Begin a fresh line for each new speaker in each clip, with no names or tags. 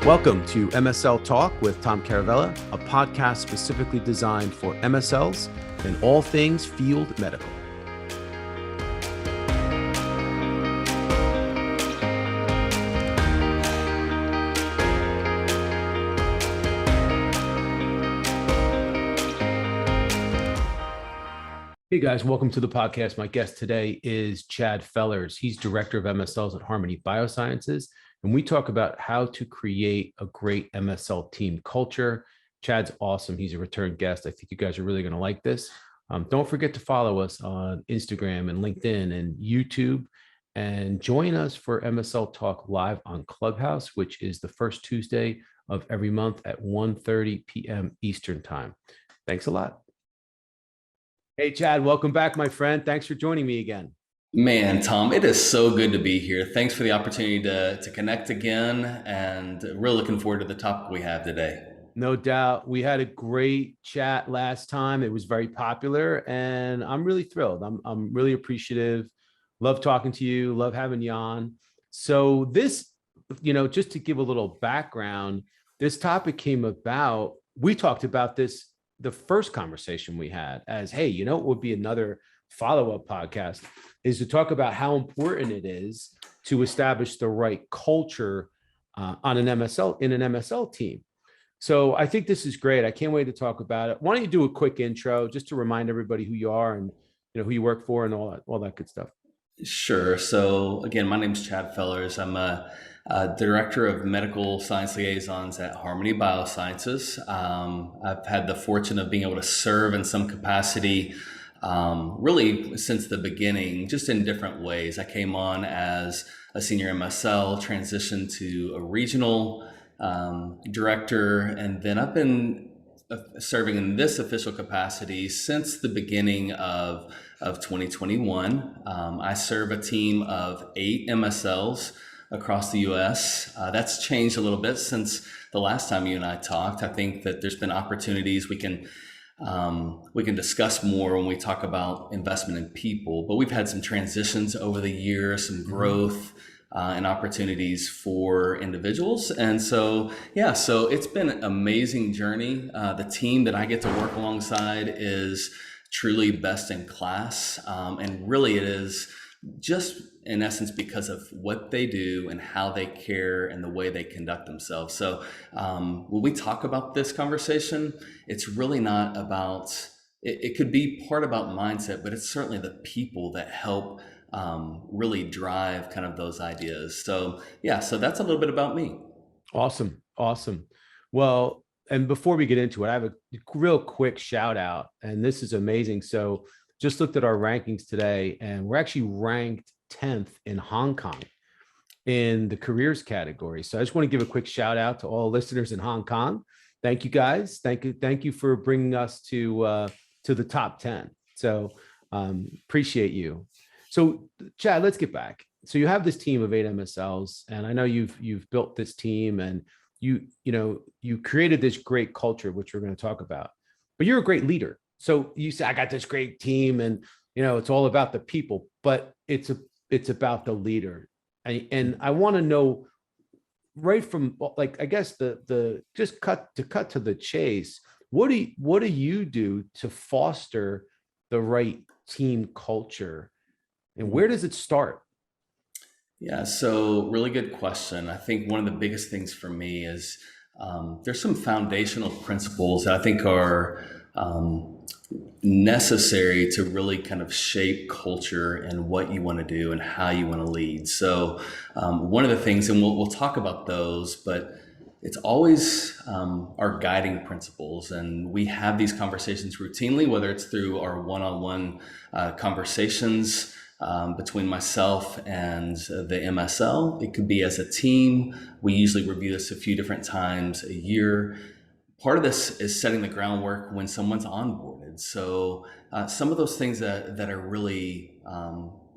Welcome to MSL Talk with Tom Caravela, a podcast specifically designed for MSLs and all things field medical. Hey guys, welcome to the podcast. My guest today is Chad Fellers. He's Director of MSLs at Harmony Biosciences, and we talk about how to create a great MSL team culture. Chad's awesome. He's a return guest. I think you guys are really going to like this. Don't forget to follow us on Instagram and LinkedIn and YouTube, and join us for MSL Talk live on Clubhouse, which is the first Tuesday of every month at 1:30 p.m. Eastern Time. Thanks a lot. Hey, Chad, welcome back, my friend. Thanks for joining me again.
Man, Tom, it is so good to be here. Thanks for the opportunity to connect again, and really looking forward to the topic we have today.
No doubt. We had a great chat last time. It was very popular, and I'm really thrilled. I'm really appreciative. Love talking to you. Love having you on. So this, just to give a little background, this topic came about. We talked about this the first conversation we had as, hey, what would be another follow-up podcast is to talk about how important it is to establish the right culture on an MSL team. So I think this is great. I can't wait to talk about it. Why don't you do a quick intro just to remind everybody who you are and who you work for and all that good stuff.
Sure. So again, my name is Chad Fellers. I'm a Director of Medical Science Liaisons at Harmony Biosciences. I've had the fortune of being able to serve in some capacity really since the beginning, just in different ways. I came on as a senior MSL, transitioned to a regional director, and then I've been serving in this official capacity since the beginning of 2021. I serve a team of 8 MSLs across the U.S. That's changed a little bit since the last time you and I talked. I think that there's been opportunities we can discuss more when we talk about investment in people, but we've had some transitions over the years, some growth and opportunities for individuals. And so it's been an amazing journey. The team that I get to work alongside is truly best in class. And really it is just in essence because of what they do and how they care and the way they conduct themselves. So when we talk about this conversation, it's really not about, it could be part about mindset, but it's certainly the people that help really drive kind of those ideas. So that's a little bit about me.
Awesome. Well, and before we get into it, I have a real quick shout out, and this is amazing. So just looked at our rankings today, and we're actually ranked 10th in Hong Kong in the careers category. So I just want to give a quick shout out to all listeners in Hong Kong. Thank you guys. Thank you for bringing us to the top 10. So appreciate you. So Chad, let's get back. So you have this team of 8 MSLs, and I know you've built this team, and you created this great culture, which we're going to talk about. But you're a great leader. So you say, I got this great team, and it's all about the people, but it's about the leader. And I want to know right from, like, I guess the just cut to the chase. What do you do to foster the right team culture, and where does it start?
Yeah, so really good question. I think one of the biggest things for me is there's some foundational principles that I think are necessary to really kind of shape culture and what you want to do and how you want to lead. So one of the things, and we'll talk about those, but it's always our guiding principles. And we have these conversations routinely, whether it's through our one-on-one conversations between myself and the MSL. It could be as a team. We usually review this a few different times a year. Part of this is setting the groundwork when someone's onboarded. So some of those things that are really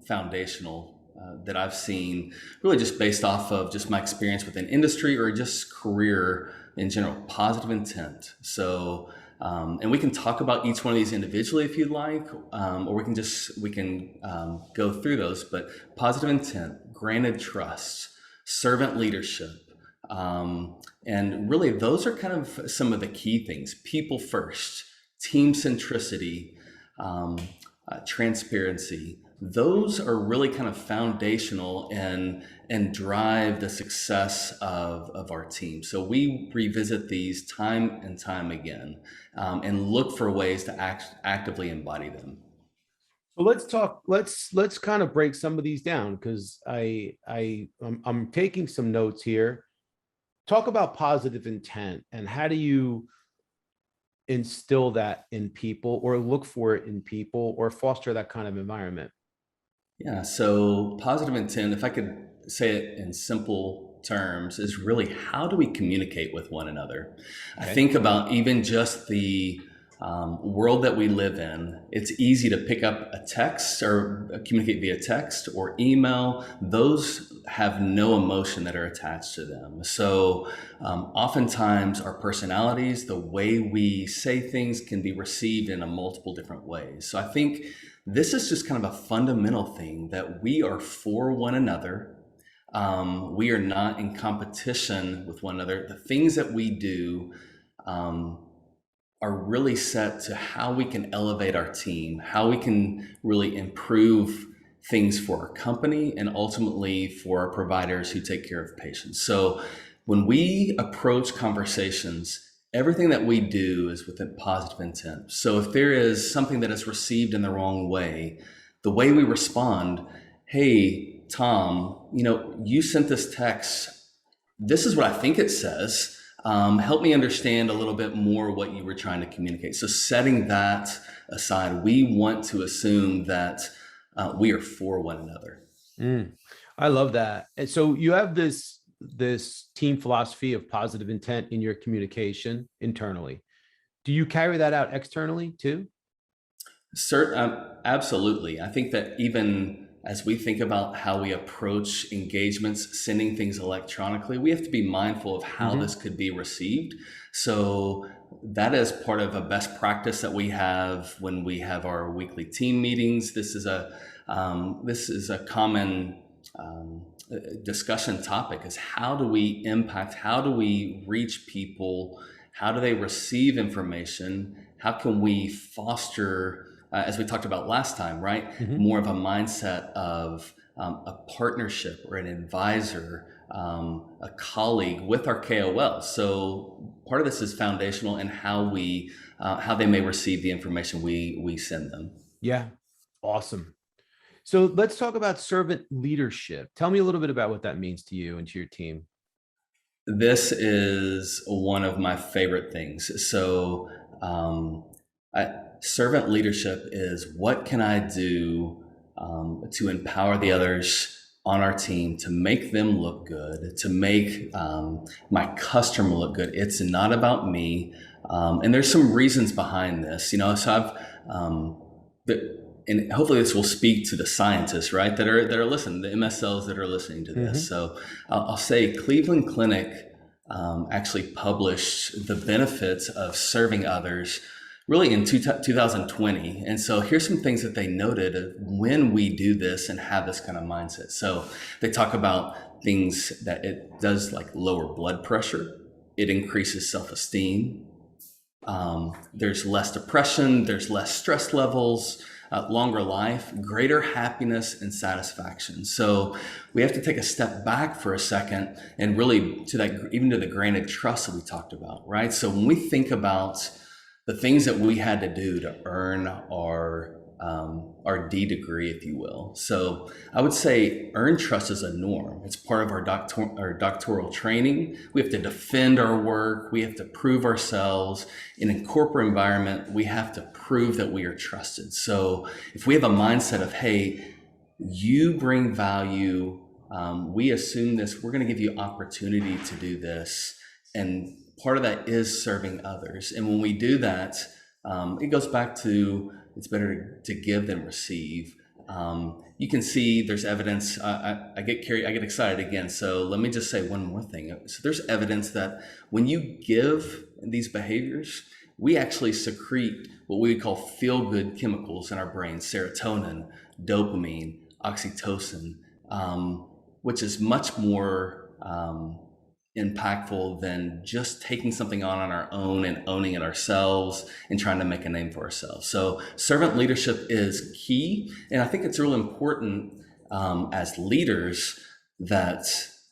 foundational that I've seen, really just based off of just my experience within industry or just career in general, positive intent. So, and we can talk about each one of these individually if you'd like, or we can go through those. But positive intent, granted trust, servant leadership, And really, those are kind of some of the key things: people first, team centricity, um, transparency. Those are really kind of foundational and drive the success of our team. So we revisit these time and time again, and look for ways to actively embody them.
So let's talk. Let's kind of break some of these down because I'm taking some notes here. Talk about positive intent and how do you instill that in people or look for it in people or foster that kind of environment?
Yeah, so positive intent, if I could say it in simple terms, is really how do we communicate with one another? I
Okay.
think about even just the world that we live in. It's easy to pick up a text or communicate via text or email. Those have no emotion that are attached to them. So oftentimes our personalities, the way we say things can be received in a multiple different ways. So I think this is just kind of a fundamental thing that we are for one another. We are not in competition with one another. The things that we do are really set to how we can elevate our team, how we can really improve things for our company and ultimately for our providers who take care of patients. So when we approach conversations, everything that we do is with a positive intent. So if there is something that is received in the wrong way, the way we respond, hey, Tom, you sent this text. This is what I think it says. Help me understand a little bit more what you were trying to communicate. So setting that aside, we want to assume that we are for one another.
Mm, I love that. And so you have this team philosophy of positive intent in your communication internally. Do you carry that out externally too?
Absolutely. I think that even as we think about how we approach engagements, sending things electronically, we have to be mindful of how
Mm-hmm.
this could be received. So that is part of a best practice that we have when we have our weekly team meetings. This is a common discussion topic: is how do we impact? How do we reach people? How do they receive information? How can we foster, as we talked about last time, right?
Mm-hmm.
More of a mindset of a partnership or an advisor, a colleague with our KOL. So part of this is foundational in how they may receive the information we send them.
Yeah. Awesome. So let's talk about servant leadership. Tell me a little bit about what that means to you and to your team.
This is one of my favorite things. So, servant leadership is what can I do to empower the others on our team to make them look good, to make my customer look good. It's not about me, and there's some reasons behind this. So and hopefully this will speak to the scientists, right, that are listening, the MSLs that are listening to this.
Mm-hmm.
So I'll say Cleveland Clinic actually published the benefits of serving others really in 2020. And so here's some things that they noted when we do this and have this kind of mindset. So they talk about things that it does, like lower blood pressure, it increases self-esteem, there's less depression, there's less stress levels, longer life, greater happiness and satisfaction. So we have to take a step back for a second and really even to the granted trust that we talked about, right? So when we think about the things that we had to do to earn our D degree, if you will. So I would say earned trust is a norm. It's part of our doctoral training. We have to defend our work. We have to prove ourselves. In a corporate environment, we have to prove that we are trusted. So if we have a mindset of, hey, you bring value, we assume this, we're going to give you opportunity to do this. And part of that is serving others. And when we do that, it goes back to it's better to give than receive. You can see there's evidence. I get excited again. So let me just say one more thing. So there's evidence that when you give these behaviors, we actually secrete what we would call feel-good chemicals in our brain: serotonin, dopamine, oxytocin, which is much more impactful than just taking something on our own and owning it ourselves and trying to make a name for ourselves. So servant leadership is key. And I think it's really important as leaders that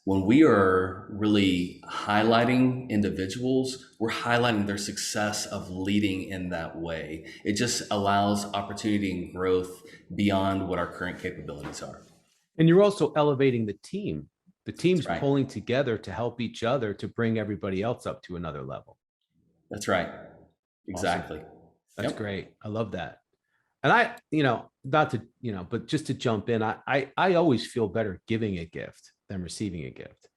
when we are really highlighting individuals, we're highlighting their success of leading in that way. It just allows opportunity and growth beyond what our current capabilities are.
And you're also elevating the team. The team's
That's right.
pulling together to help each other to bring everybody else up to another level.
That's right.
Awesome.
Exactly.
That's
Yep.
great. I love that. And not to, but just to jump in, I always feel better giving a gift than receiving a gift.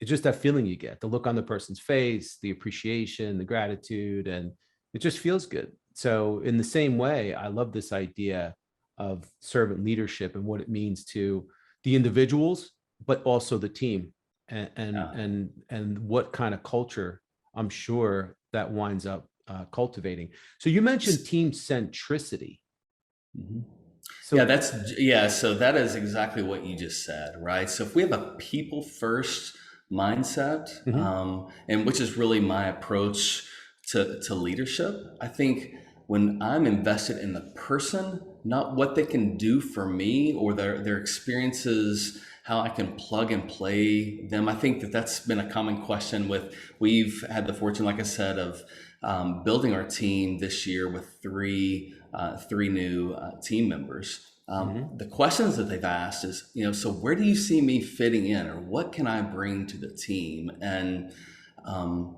It's just that feeling you get, the look on the person's face, the appreciation, the gratitude, and it just feels good. So in the same way, I love this idea of servant leadership and what it means to the individuals, but also the team,
Yeah.
and what kind of culture I'm sure that winds up cultivating. So you mentioned team centricity.
Mhm. Yeah,
So
so that is exactly what you just said, right? So if we have a people first mindset,
mhm,
and which is really my approach to leadership, I think when I'm invested in the person, not what they can do for me or their experiences, how I can plug and play them. I think that that's been a common question we've had the fortune, like I said, of building our team this year with three new team members.
mhm.
The questions that they've asked is, so where do you see me fitting in, or what can I bring to the team? And um,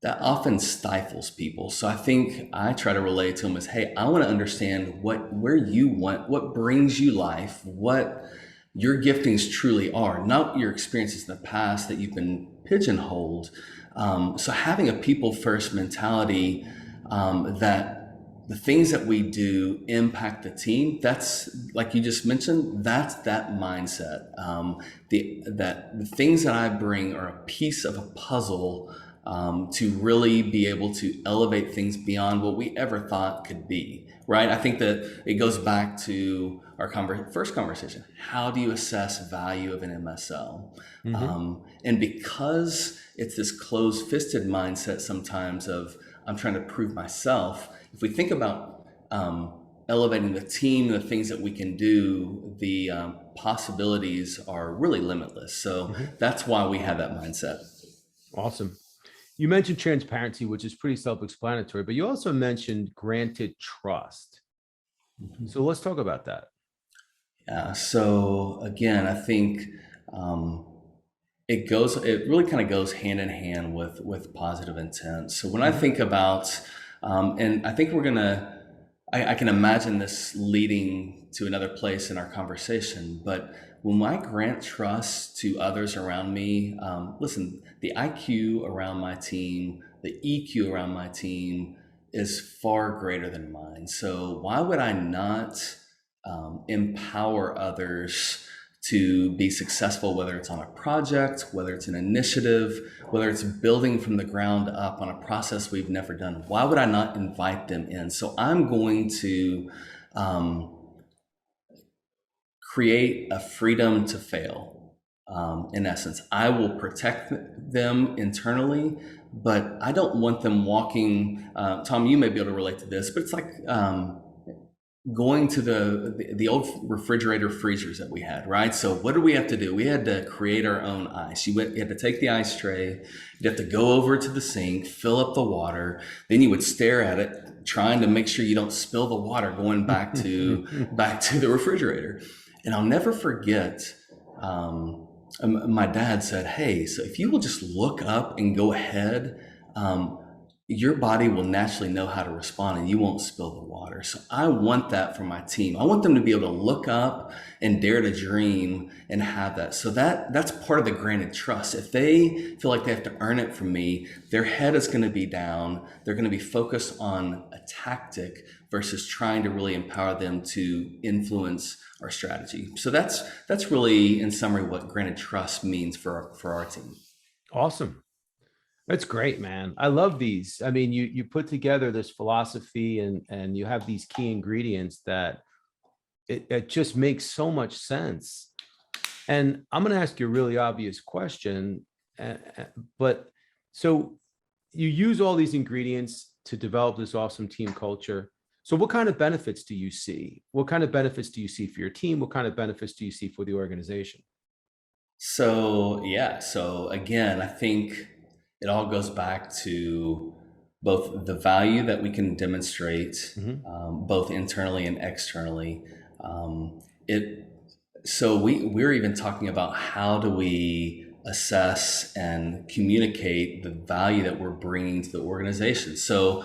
that often stifles people. So I think I try to relate to them as, hey, I want to understand what brings you life, what your giftings truly are, not your experiences in the past that you've been pigeonholed. So having a people first mentality, that the things that we do impact the team, that's like you just mentioned, that's that mindset. The things that I bring are a piece of a puzzle, to really be able to elevate things beyond what we ever thought could be, right? I think that it goes back to our first conversation. How do you assess value of an MSL?
Mhm.
And because it's this closed-fisted mindset sometimes of I'm trying to prove myself, if we think about elevating the team, the things that we can do, the possibilities are really limitless. So
Mhm.
that's why we have that mindset.
Awesome. You mentioned transparency, which is pretty self-explanatory, but you also mentioned granted trust. So let's talk about that.
Yeah. So again, I think um, it really kind of goes hand in hand with positive intent. So when I
Mhm.
think about, and I think I can imagine this leading to another place in our conversation, but when I grant trust to others around me, listen, the IQ around my team, the EQ around my team is far greater than mine. So why would I not empower others to be successful, whether it's on a project, whether it's an initiative, whether it's building from the ground up on a process we've never done? Why would I not invite them in? So I'm going to um, create a freedom to fail. In essence, I will protect them internally, but I don't want them walking. Tom, you may be able to relate to this, but it's like going to the old refrigerator freezers that we had, right? So what did we have to do? We had to create our own ice. You had to take the ice tray, you'd have to go over to the sink, fill up the water, then you would stare at it, trying to make sure you don't spill the water going back to the refrigerator. And I'll never forget. My dad said, "Hey, so if you will just look up and go ahead, um, your body will naturally know how to respond and you won't spill the water." So I want that for my team. I want them to be able to look up and dare to dream and have that. So that's part of the granted trust. If they feel like they have to earn it from me, their head is going to be down. They're going to be focused on a tactic versus trying to really empower them to influence our strategy. So that's really in summary what granted trust means for our team.
Awesome. That's great, man. I love these. I mean, you put together this philosophy and you have these key ingredients that it just makes so much sense. And I'm going to ask you a really obvious question. uh, but so you use all these ingredients to develop this awesome team culture. So what kind of benefits do you see? What kind of benefits do you see for your team? What kind of benefits do you see for the organization?
So, yeah, so again, I think it all goes back to both the value that we can demonstrate,
Mhm.
both internally and externally. It So we're even talking about how do we assess and communicate the value that we're bringing to the organization. So,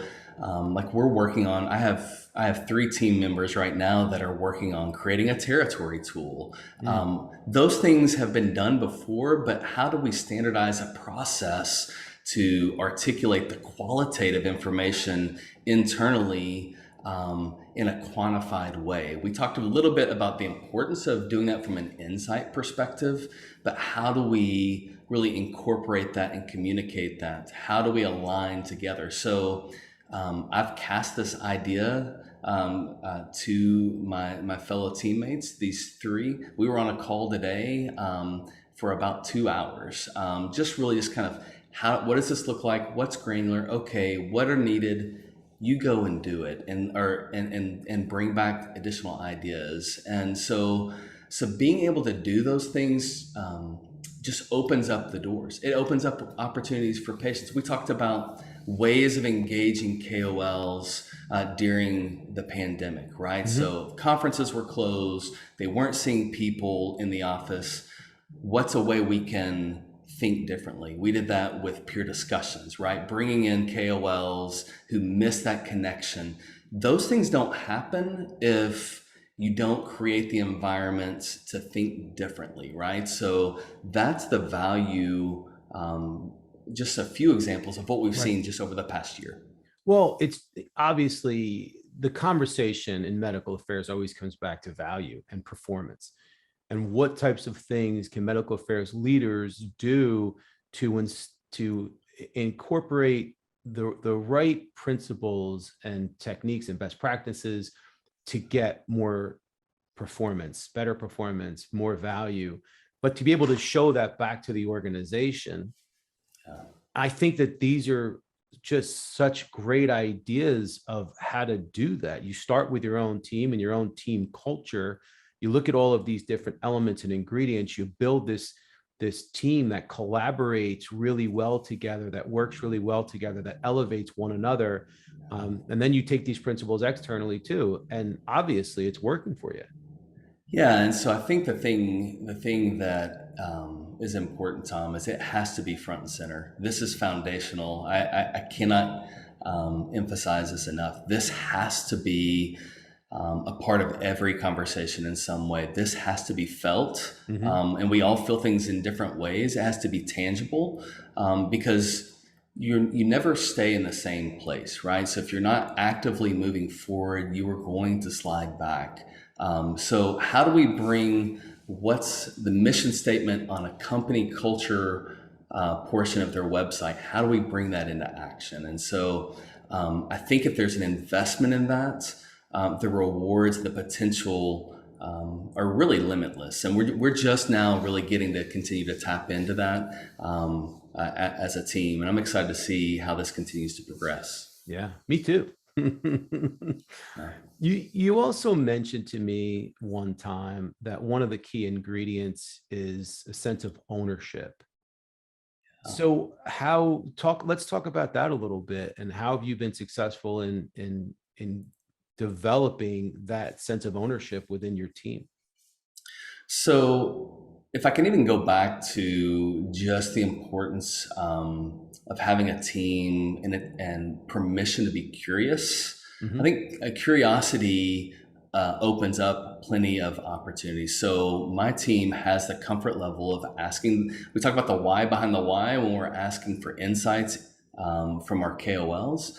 like we're working on, I have three team members right now that are working on creating a territory tool.
Mm.
Those things have been done before, but how do we standardize a process to articulate the qualitative information internally in a quantified way? We talked a little bit about the importance of doing that from an insight perspective, but how do we really incorporate that and communicate that? How do we align together? So I've cast this idea to my fellow teammates, these three. We were on a call today for about 2 hours, just kind of what does this look like? What's granular? Okay, what are needed? You go and do it, and bring back additional ideas. And so being able to do those things just opens up the doors. It opens up opportunities for patients. We talked about ways of engaging KOLs during the pandemic, right?
Mhm.
So conferences were closed, they weren't seeing people in the office. What's a way we can think differently? We did that with peer discussions, right? Bringing in KOLs who miss that connection. Those things don't happen if you don't create the environment to think differently, right? So that's the value. Just a few examples of what we've
Right.
seen just over the past year.
Well, it's obviously the conversation in medical affairs always comes back to value and performance. And what types of things can medical affairs leaders do to incorporate the right principles and techniques and best practices to get more performance, better performance, more value, but to be able to show that back to the organization.
Uh,
I think that these are just such great ideas of how to do that. You start with your own team and your own team culture. You look at all of these different elements and ingredients. You build this team that collaborates really well together, that works really well together, that elevates one another. And then you take these principles externally too. And obviously it's working for you.
Yeah, and so I think the thing that is important, Tom, is it has to be front and center. This is foundational. I cannot emphasize this enough. This has to be a part of every conversation in some way. This has to be felt,
Mhm.
and we all feel things in different ways. It has to be tangible because you never stay in the same place, right? So if you're not actively moving forward, you are going to slide back. So how do we bring what's the mission statement on a company culture portion of their website? How do we bring that into action? And so I think if there's an investment in that, the rewards, the potential are really limitless. And we're just now really getting to continue to tap into that as a team. And I'm excited to see how this continues to progress.
Yeah, me too.
Uh,
You also mentioned to me one time that one of the key ingredients is a sense of ownership. So let's talk about that a little bit, and how have you been successful in developing that sense of ownership within your team?
So, if I can even go back to just the importance of having a team and permission to be curious, I
Mhm.
think a curiosity opens up plenty of opportunities. So, my team has the comfort level of asking. We talk about the why behind the why when we're asking for insights from our KOLs.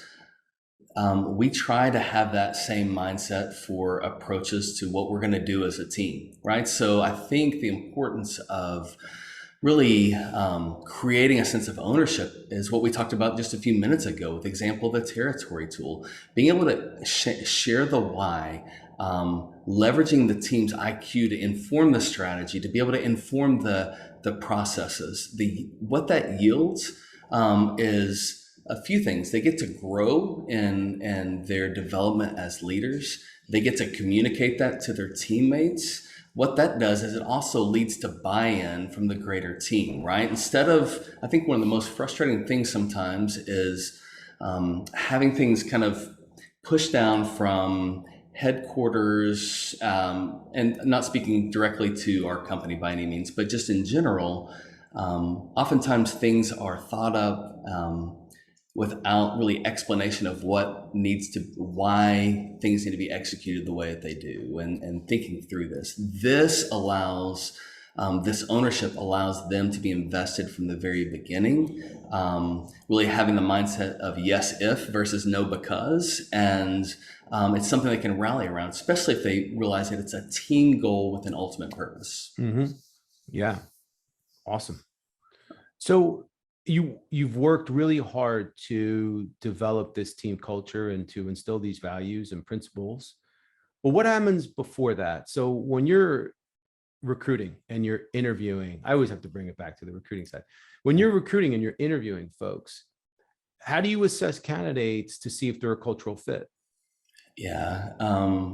We try to have that same mindset for approaches to what we're going to do as a team, right? So I think the importance of really creating a sense of ownership is what we talked about just a few minutes ago with the example of the territory tool. Being able to share the why, leveraging the team's IQ to inform the strategy, to be able to inform the processes. What that yields is a few things. They get to grow in their development as leaders. They get to communicate that to their teammates. What that does is it also leads to buy-in from the greater team, right? Instead of, I think one of the most frustrating things sometimes is having things kind of pushed down from headquarters, and not speaking directly to our company by any means, but just in general, oftentimes things are thought up without really explanation of why things need to be executed the way that they do, and thinking through this. This allows, this ownership allows them to be invested from the very beginning, really having the mindset of yes if versus no because, and it's something they can rally around, especially if they realize that it's a team goal with an ultimate purpose.
Yeah, awesome. So you've worked really hard to develop this team culture and to instill these values and principles. But what happens before that? So when you're recruiting and you're interviewing, I always have to bring it back to the recruiting side. When you're recruiting and you're interviewing folks, how do you assess candidates to see if they're a cultural fit?
Yeah,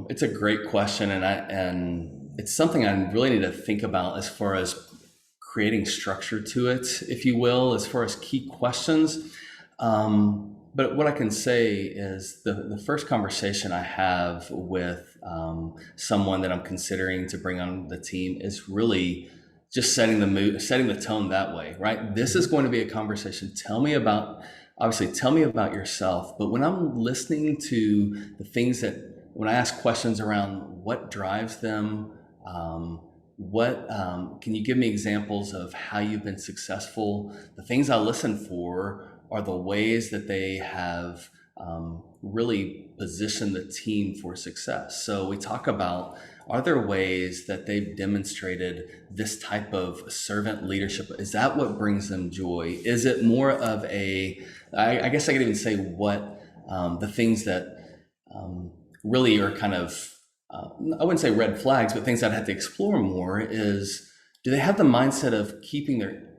it's a great question, and it's something I really need to think about as far as creating structure to it, if you will, as far as key questions. But what I can say is the first conversation I have with someone that I'm considering to bring on the team is really just setting the mood, setting the tone that way, right? This is going to be a conversation. Obviously, tell me about yourself. But when I'm listening to the things when I ask questions around what drives them, can you give me examples of how you've been successful? The things I listen for are the ways that they have really positioned the team for success. So we talk about, are there ways that they've demonstrated this type of servant leadership? Is that what brings them joy? Is it more of I guess I could even say what the things that really are kind of, I wouldn't say red flags, but things I'd have to explore more is, do they have the mindset of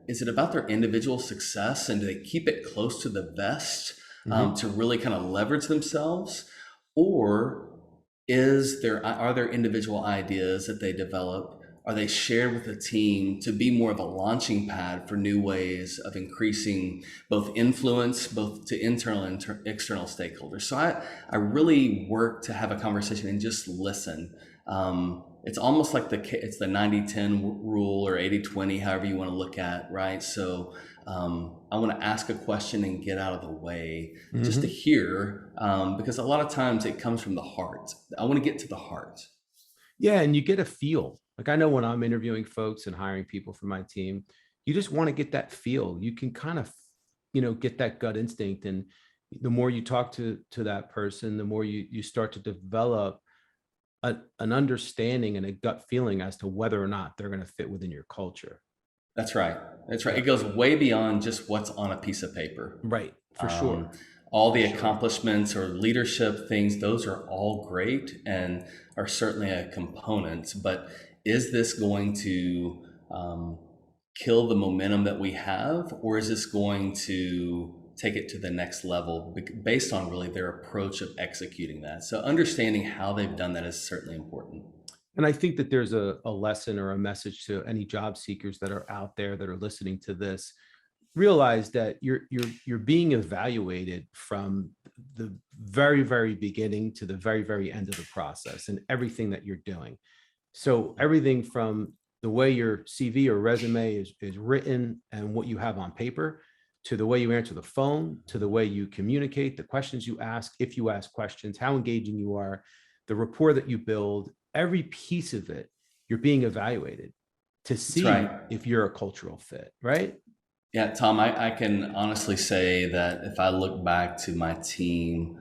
is it about their individual success, and do they keep it close to the vest to really kind of leverage themselves? Or are there individual ideas that they develop? Are they shared with the team to be more of a launching pad for new ways of increasing both influence, both to internal and external stakeholders? So I really work to have a conversation and just listen. It's almost like it's the 90-10 rule, or 80-20, however you want to look at, right? So I want to ask a question and get out of the way just to hear, because a lot of times it comes from the heart. I want to get to the heart.
Yeah, and you get a feel. Like, I know when I'm interviewing folks and hiring people for my team, you just want to get that feel. You can kind of, get that gut instinct. And the more you talk to that person, the more you start to develop an understanding and a gut feeling as to whether or not they're going to fit within your culture.
That's right. That's right. It goes way beyond just what's on a piece of paper.
Right, for sure.
All the accomplishments or leadership things, those are all great and are certainly a component. But is this going to kill the momentum that we have, or is this going to take it to the next level based on really their approach of executing that? So understanding how they've done that is certainly important.
And I think that there's a lesson or a message to any job seekers that are out there that are listening to this. Realize that you're being evaluated from the very, very beginning to the very, very end of the process, and everything that you're doing. So everything from the way your CV or resume is written and what you have on paper, to the way you answer the phone, to the way you communicate, the questions you ask, if you ask questions, how engaging you are, the rapport that you build, every piece of it, you're being evaluated to see if you're a cultural fit, right?
Yeah, Tom, I can honestly say that if I look back to my team,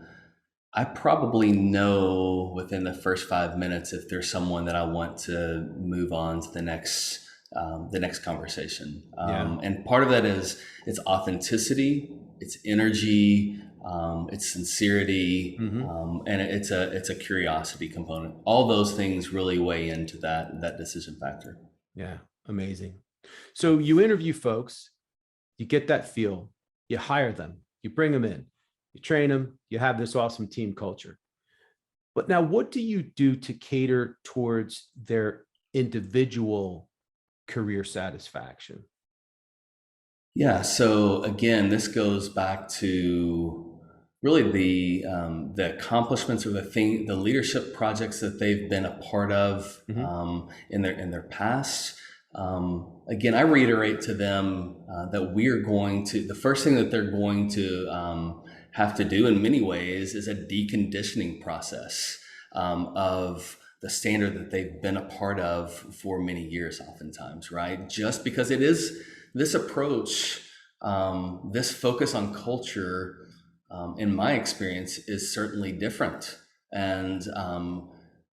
I probably know within the first 5 minutes if there's someone that I want to move on to the next conversation. And part of that is it's authenticity, it's energy, it's sincerity, and it's a curiosity component. All those things really weigh into that decision factor.
Yeah, amazing. So you interview folks, you get that feel, you hire them, you bring them in, you train them, you have this awesome team culture. But now, what do you do to cater towards their individual career satisfaction?
Yeah. So again, this goes back to really the accomplishments or the leadership projects that they've been a part of
Hmm.
in their past. Again, I reiterate to them that the first thing that they're going to have to do in many ways is a deconditioning process of the standard that they've been a part of for many years, oftentimes, right? Just because it is this approach, this focus on culture, in my experience, is certainly different. And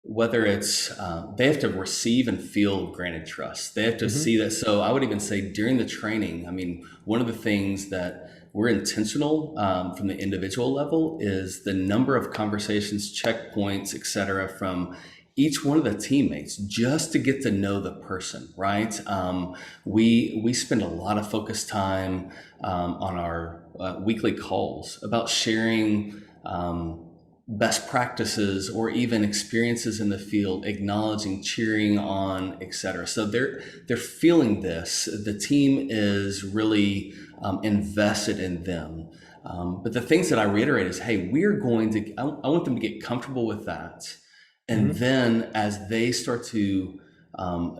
whether it's they have to receive and feel granted trust, they have to see
Hmm.
that. So I would even say during the training, I mean, one of the things that we're intentional from the individual level is the number of conversations, checkpoints, et cetera, from each one of the teammates just to get to know the person, right? We spend a lot of focus time on our weekly calls about sharing best practices or even experiences in the field, acknowledging, cheering on, et cetera. So they're feeling this. The team is really invested in them. But the things that I reiterate is, hey, I want them to get comfortable with that. And
Hmm.
then as they start to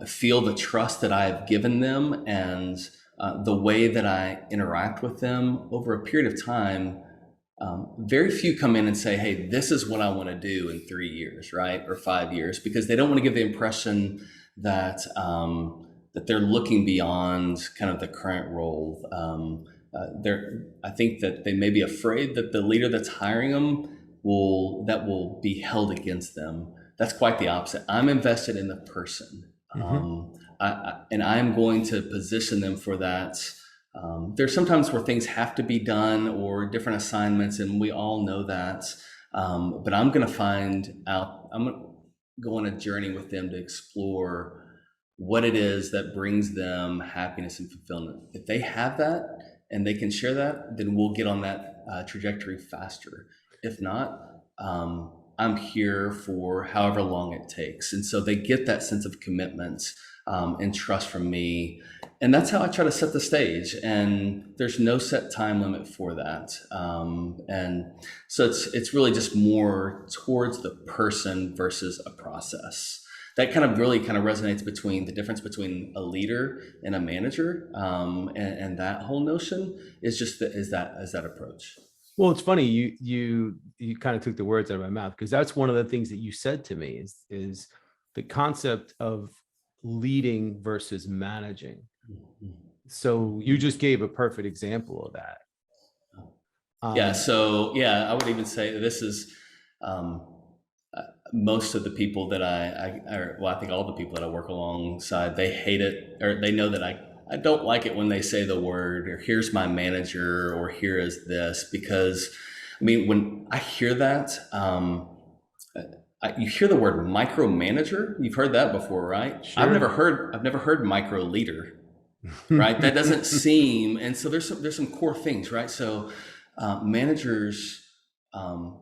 feel the trust that I have given them and the way that I interact with them over a period of time, very few come in and say, hey, this is what I want to do in 3 years, right? Or 5 years, because they don't want to give the impression that, that they're looking beyond kind of the current role. I think that they may be afraid that the leader that's hiring them will be held against them. That's quite the opposite. I'm invested in the person.
Hmm.
And I'm going to position them for that. There's sometimes where things have to be done or different assignments, and we all know that. But I'm going to find out, I'm going to go on a journey with them to explore what it is that brings them happiness and fulfillment. If they have that and they can share that, then we'll get on that trajectory faster. If not, I'm here for however long it takes. And so they get that sense of commitment and trust from me. And that's how I try to set the stage. And there's no set time limit for that. And so it's really just more towards the person versus a process. That kind of really kind of resonates between the difference between a leader and a manager, and that whole notion is just that approach.
Well, it's funny you kind of took the words out of my mouth, because that's one of the things that you said to me is the concept of leading versus managing. So you just gave a perfect example of that.
Yeah.
Um,
So yeah, I would even say this is um, most of the people that I think all the people that I work alongside, they hate it, or they know that I don't like it when they say the word, or here's my manager, or here is this, because I mean, when I hear that, you hear the word micromanager. You've heard that before, right?
sure.
I've never heard micro leader, right? That doesn't seem, and so there's some core things, right? So managers um,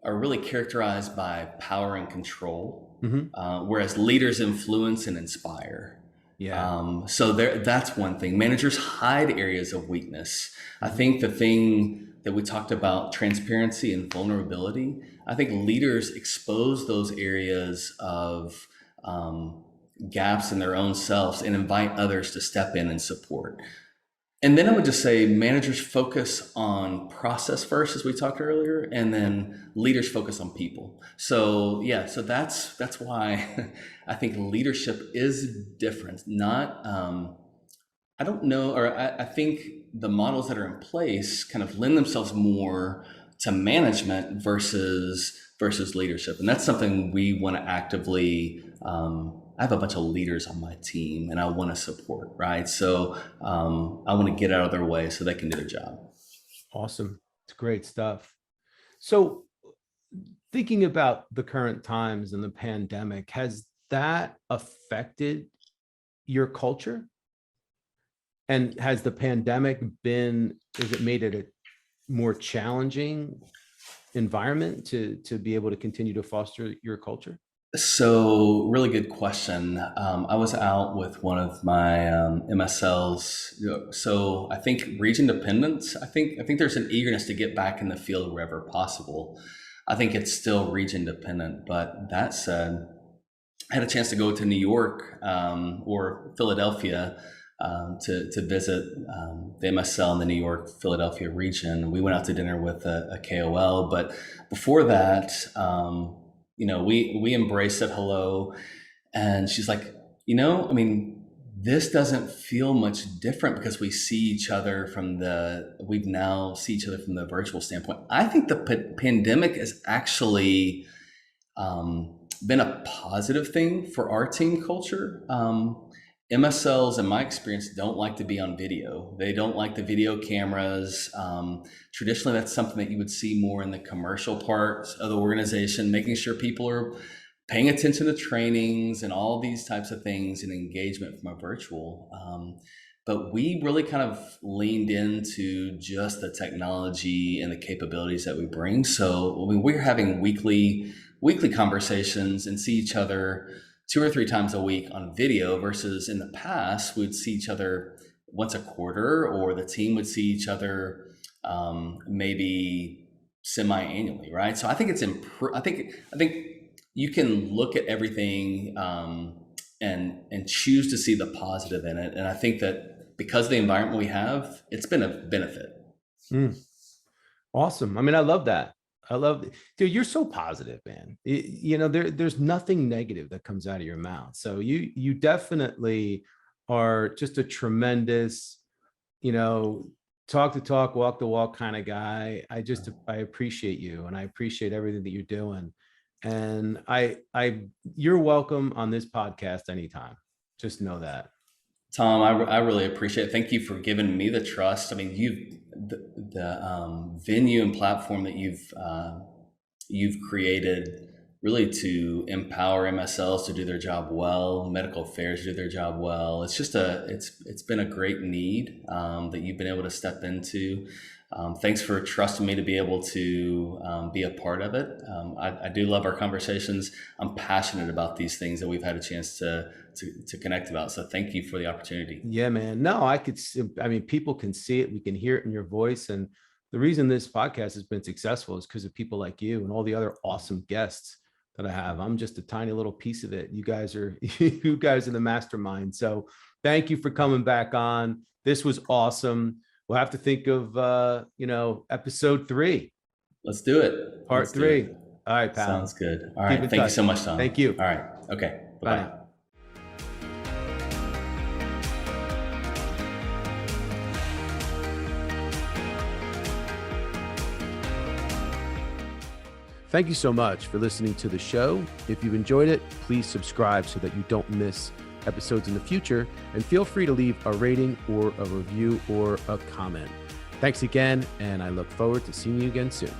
are really characterized by power and control,
Hmm.
whereas leaders influence and inspire.
Yeah.
So that's one thing. Managers hide areas of weakness. I
Hmm.
think the thing that we talked about, transparency and vulnerability, I think leaders expose those areas of gaps in their own selves and invite others to step in and support. And then I would just say managers focus on process first, as we talked earlier, and then leaders focus on people. So yeah, so that's why I think leadership is different. Not I don't know, or I think the models that are in place kind of lend themselves more to management versus leadership, and that's something we want to actively. I have a bunch of leaders on my team, and I want to support. Right, so I want to get out of their way so they can do their job.
Awesome. It's great stuff. So thinking about the current times and the pandemic, has that affected your culture? And has the pandemic has it made it a more challenging environment to be able to continue to foster your culture?
So, really good question. I was out with one of my MSLs. So, I think region dependence. I think there's an eagerness to get back in the field wherever possible. I think it's still region dependent. But that said, I had a chance to go to New York or Philadelphia to visit the MSL in the New York Philadelphia region. We went out to dinner with a KOL, but before that, we embraced it. Hello, and she's like, I mean, this doesn't feel much different because we now see each other from the virtual standpoint. I think the pandemic has actually been a positive thing for our team culture. MSLs, in my experience, don't like to be on video. They don't like the video cameras. Traditionally, that's something that you would see more in the commercial parts of the organization, making sure people are paying attention to trainings and all these types of things and engagement from a virtual. But we really kind of leaned into just the technology and the capabilities that we bring. So we're having weekly conversations and see each other 2 or 3 times a week on video versus in the past, we'd see each other once a quarter, or the team would see each other maybe semi-annually, right? So I think I think you can look at everything and choose to see the positive in it. And I think that because of the environment we have, it's been a benefit.
Awesome. I mean, I love that. Dude, you're so positive, man. There's nothing negative that comes out of your mouth. So you definitely are just a tremendous, talk the talk, walk the walk kind of guy. I appreciate you, and I appreciate everything that you're doing. And you're welcome on this podcast anytime. Just know that.
Tom, I really appreciate it. Thank you for giving me the trust. I mean, the venue and platform that you've created really to empower MSLs to do their job well, medical affairs to do their job well. It's just it's been a great need that you've been able to step into. Thanks for trusting me to be able to be a part of it. I do love our conversations. I'm passionate about these things that we've had a chance to connect about. So thank you for the opportunity.
Yeah, man. No, people can see it. We can hear it in your voice. And the reason this podcast has been successful is because of people like you and all the other awesome guests that I have. I'm just a tiny little piece of it. You guys are the mastermind. So thank you for coming back on. This was awesome. We'll have to think of, episode 3.
Let's do it.
Part 3. All right, pal.
Sounds good. All right. Thank you so much, Tom.
Thank you.
All right. Okay. Bye-bye.
Bye. Thank you so much for listening to the show. If you've enjoyed it, please subscribe so that you don't miss episodes in the future, and feel free to leave a rating or a review or a comment. Thanks again, and I look forward to seeing you again soon.